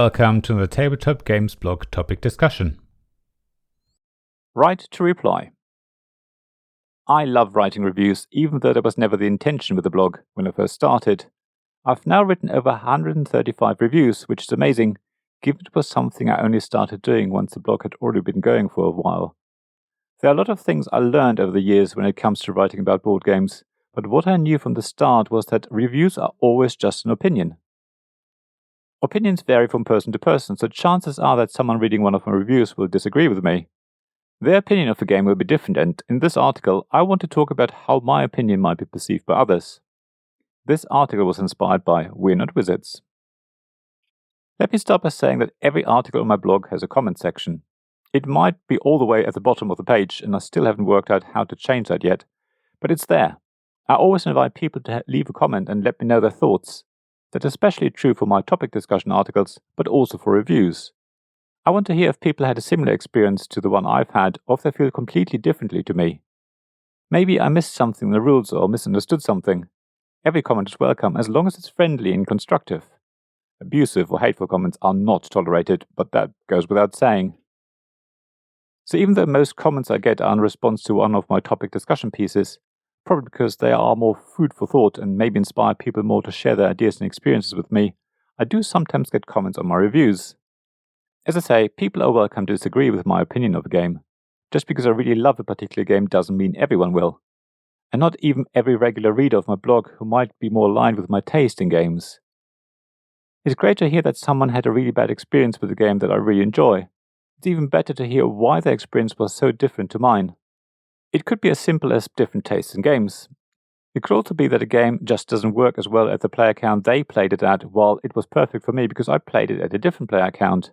welcome to the Tabletop Games blog topic discussion. Right to reply. I love writing reviews, even though that was never the intention with the blog when I first started. I've now written over 135 reviews, which is amazing, given it was something I only started doing once the blog had already been going for a while. There are a lot of things I learned over the years when it comes to writing about board games, but what I knew from the start was that reviews are always just an opinion. Opinions vary from person to person, so chances are that someone reading one of my reviews will disagree with me. Their opinion of the game will be different, and in this article I want to talk about how my opinion might be perceived by others. This article was inspired by We're Not Wizards. Let me start by saying that every article on my blog has a comment section. It might be all the way at the bottom of the page, and I still haven't worked out how to change that yet, but it's there. I always invite people to leave a comment and let me know their thoughts. That's especially true for my topic discussion articles, but also for reviews. I want to hear if people had a similar experience to the one I've had, or if they feel completely differently to me. Maybe I missed something in the rules or misunderstood something. Every comment is welcome, as long as it's friendly and constructive. Abusive or hateful comments are not tolerated, but that goes without saying. So even though most comments I get are in response to one of my topic discussion pieces, probably because they are more food for thought and maybe inspire people more to share their ideas and experiences with me, I do sometimes get comments on my reviews. As I say, people are welcome to disagree with my opinion of a game. Just because I really love a particular game doesn't mean everyone will. And not even every regular reader of my blog who might be more aligned with my taste in games. It's great to hear that someone had a really bad experience with a game that I really enjoy. It's even better to hear why their experience was so different to mine. It could be as simple as different tastes in games. It could also be that a game just doesn't work as well at the player count they played it at, while it was perfect for me because I played it at a different player count.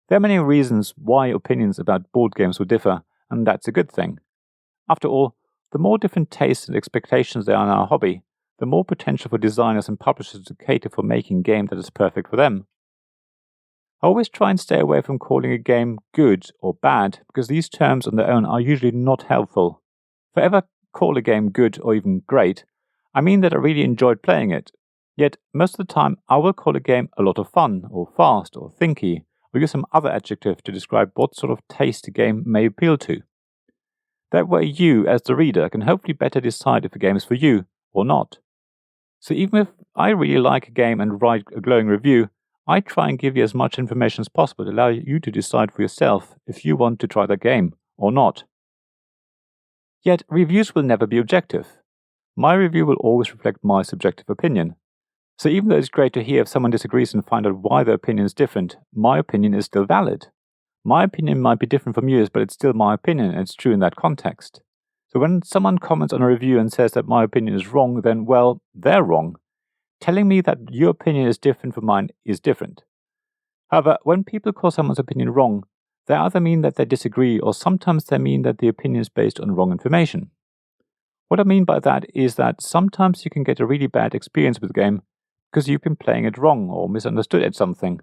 There are many reasons why opinions about board games will differ, and that's a good thing. After all, the more different tastes and expectations there are in our hobby, the more potential for designers and publishers to cater for making a game that is perfect for them. I always try and stay away from calling a game good or bad, because these terms on their own are usually not helpful. If I ever call a game good or even great, I mean that I really enjoyed playing it. Yet, most of the time, I will call a game a lot of fun, or fast, or thinky, or use some other adjective to describe what sort of taste a game may appeal to. That way you, as the reader, can hopefully better decide if a game is for you, or not. So even if I really like a game and write a glowing review, I try and give you as much information as possible to allow you to decide for yourself if you want to try that game or not. Yet, reviews will never be objective. My review will always reflect my subjective opinion. So even though it's great to hear if someone disagrees and find out why their opinion is different, my opinion is still valid. My opinion might be different from yours, but it's still my opinion and it's true in that context. So when someone comments on a review and says that my opinion is wrong, then, well, they're wrong. Telling me that your opinion is different from mine is different. However, when people call someone's opinion wrong, they either mean that they disagree or sometimes they mean that the opinion is based on wrong information. What I mean by that is that sometimes you can get a really bad experience with a game because you've been playing it wrong or misunderstood at something.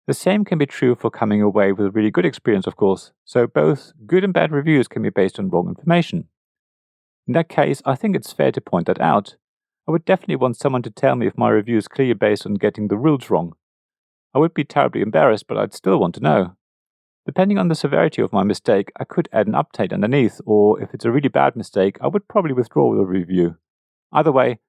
The same can be true for coming away with a really good experience, of course, so both good and bad reviews can be based on wrong information. In that case, I think it's fair to point that out. I would definitely want someone to tell me if my review is clearly based on getting the rules wrong. I would be terribly embarrassed, but I'd still want to know. Depending on the severity of my mistake, I could add an update underneath, or if it's a really bad mistake, I would probably withdraw the review. Either way,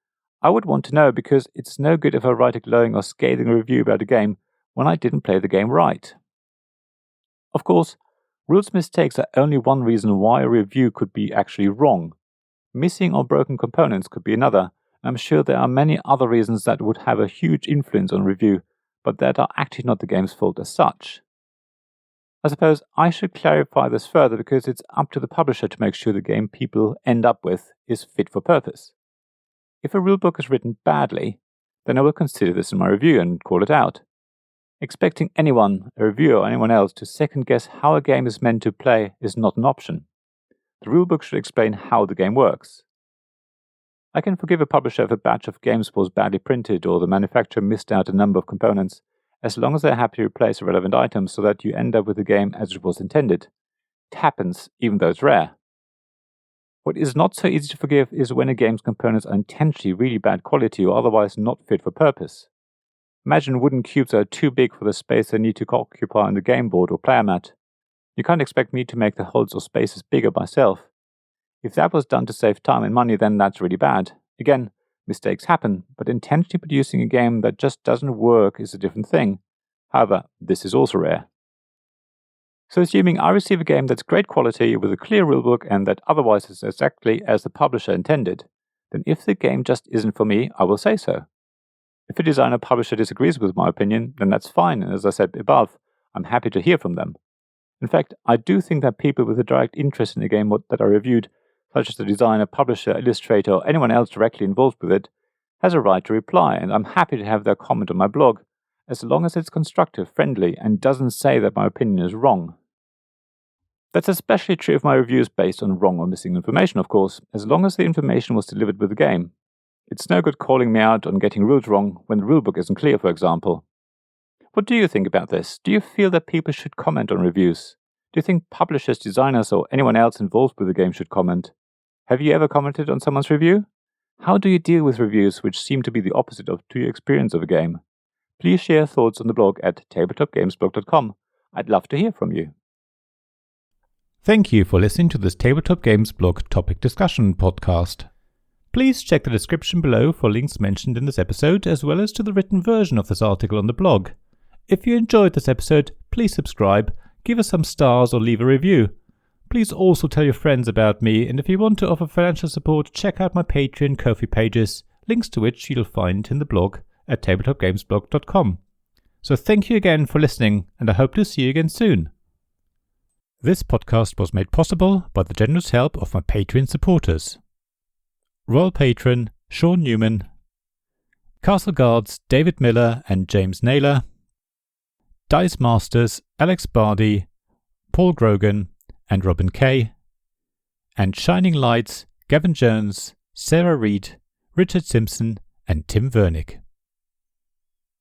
I would want to know because it's no good if I write a glowing or scathing review about a game when I didn't play the game right. Of course, rules mistakes are only one reason why a review could be actually wrong. Missing or broken components could be another. I'm sure there are many other reasons that would have a huge influence on review, but that are actually not the game's fault as such. I suppose I should clarify this further because it's up to the publisher to make sure the game people end up with is fit for purpose. If a rulebook is written badly, then I will consider this in my review and call it out. Expecting anyone, a reviewer or anyone else, to second guess how a game is meant to play is not an option. The rulebook should explain how the game works. I can forgive a publisher if a batch of games was badly printed or the manufacturer missed out a number of components, as long as they're happy to replace the relevant items so that you end up with the game as it was intended. It happens, even though it's rare. What is not so easy to forgive is when a game's components are intentionally really bad quality or otherwise not fit for purpose. Imagine wooden cubes that are too big for the space they need to occupy on the game board or player mat. You can't expect me to make the holes or spaces bigger myself. If that was done to save time and money, then that's really bad. Again, mistakes happen, but intentionally producing a game that just doesn't work is a different thing. However, this is also rare. So assuming I receive a game that's great quality with a clear rulebook and that otherwise is exactly as the publisher intended, then if the game just isn't for me, I will say so. If a designer publisher disagrees with my opinion, then that's fine, and as I said above, I'm happy to hear from them. In fact, I do think that people with a direct interest in a game that are reviewed, such as the designer, publisher, illustrator, or anyone else directly involved with it, has a right to reply, and I'm happy to have their comment on my blog, as long as it's constructive, friendly, and doesn't say that my opinion is wrong. That's especially true if my review is based on wrong or missing information, of course, as long as the information was delivered with the game. It's no good calling me out on getting rules wrong when the rulebook isn't clear, for example. What do you think about this? Do you feel that people should comment on reviews? Do you think publishers, designers, or anyone else involved with the game should comment? Have you ever commented on someone's review? How do you deal with reviews which seem to be the opposite to your experience of a game? Please share thoughts on the blog at tabletopgamesblog.com. I'd love to hear from you. Thank you for listening to this Tabletop Games Blog topic discussion podcast. Please check the description below for links mentioned in this episode, as well as to the written version of this article on the blog. If you enjoyed this episode, please subscribe, give us some stars, or leave a review. Please also tell your friends about me, and if you want to offer financial support, check out my Patreon and Ko-fi pages, links to which you'll find in the blog at tabletopgamesblog.com. So thank you again for listening, and I hope to see you again soon. This podcast was made possible by the generous help of my Patreon supporters. Royal Patron Sean Newman, Castle Guards David Miller and James Naylor, Dice Masters Alex Bardi, Paul Grogan and Robin Kay, and Shining Lights Gavin Jones, Sarah Reed, Richard Simpson and Tim Vernick.